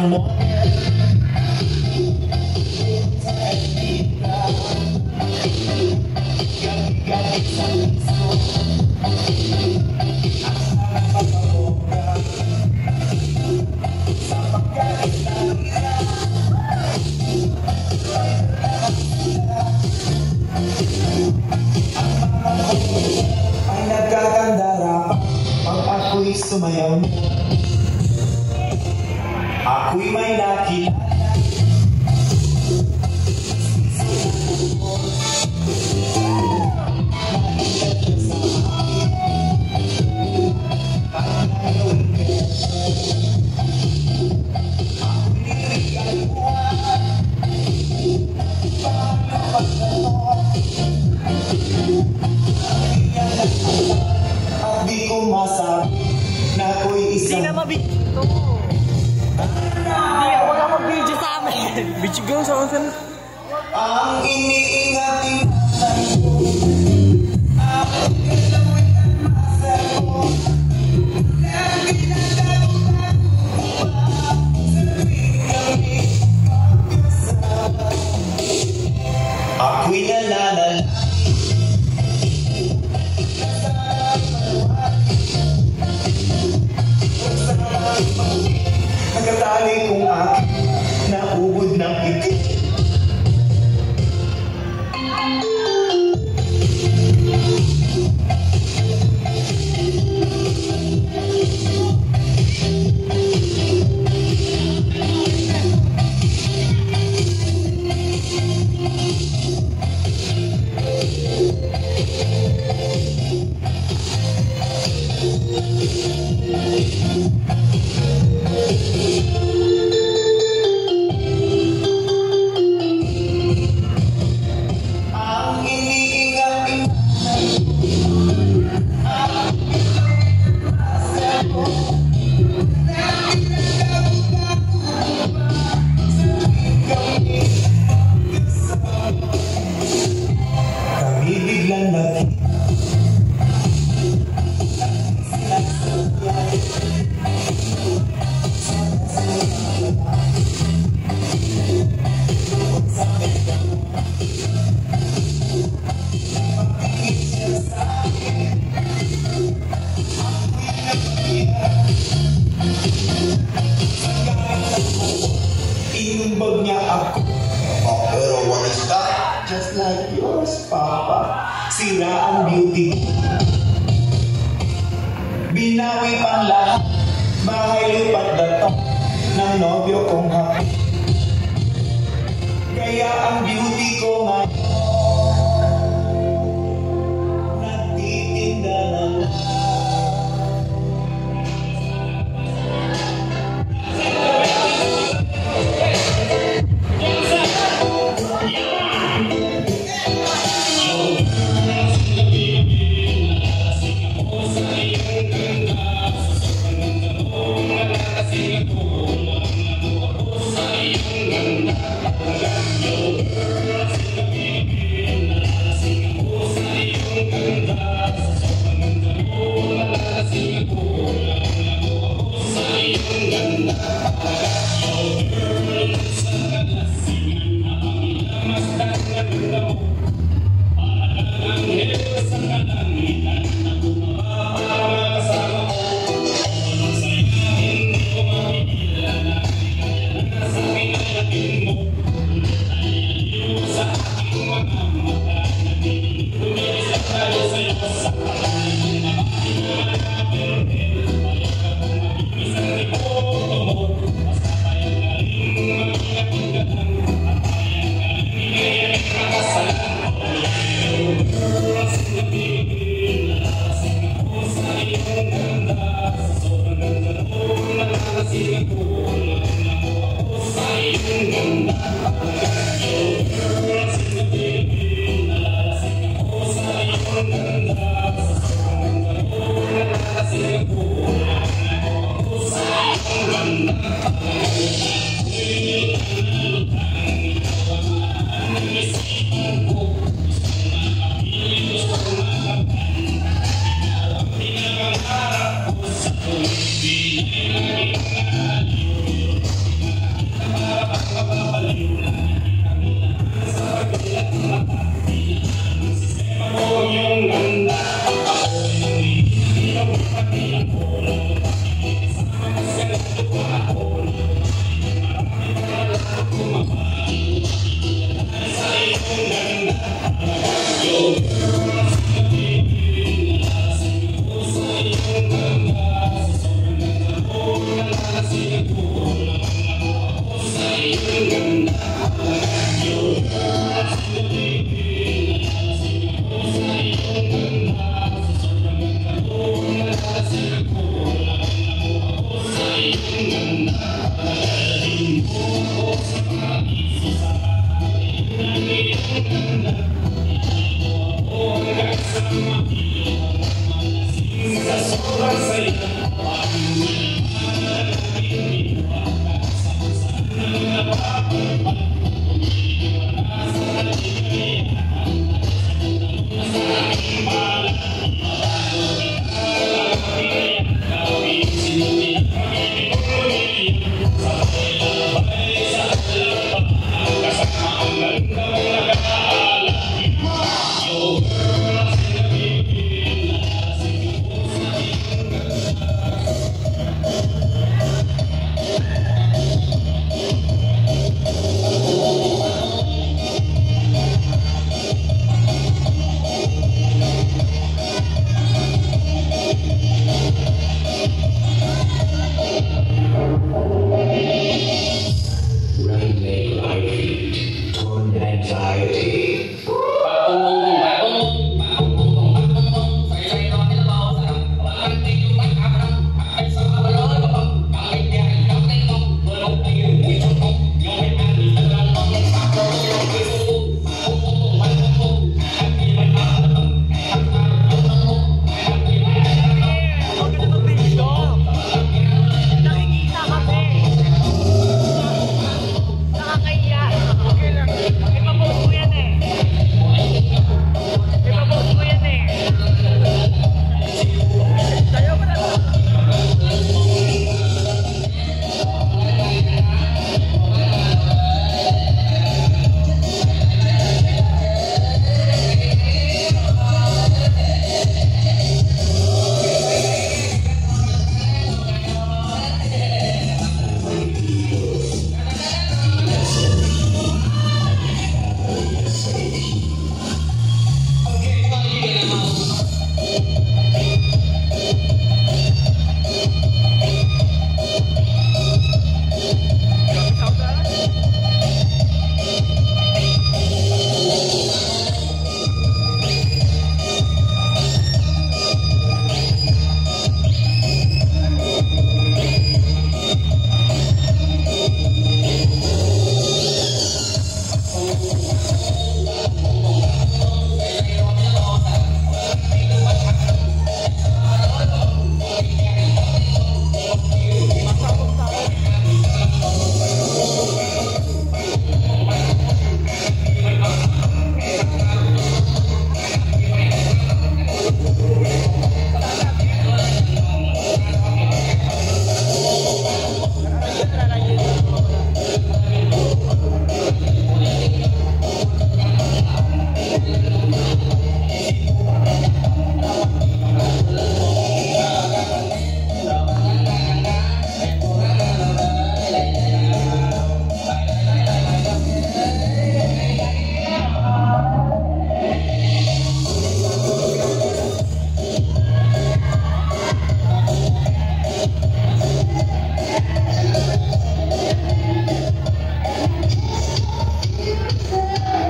isang model. Gabi-gabi sa liso at sa pagkaboga sa pagkalit ng ira ay nagkakandara pag ako'y sumayaw. Ako'y may nakilala at di ko masabi na ako'y isang hindi na mabito. Hindi, huwag ka mag-video sa amin. Video go sa akin. ang iniingating ko. Ako galawin ang masa ko na ginagawa ko pa sabing kami magkasama. Ako'y nalalala nagkatali kong akin na ubod ng itik. Kami biglang nagkita inumbag niya ako. Oh, pero what is that? Just like yours, Papa. Sira ang beauty. Binawi pang lahat. Bahay lipat dato ng nobyo kong hapon. Kaya ang beauty ko ngayon nagtitinda na lang. Thank you.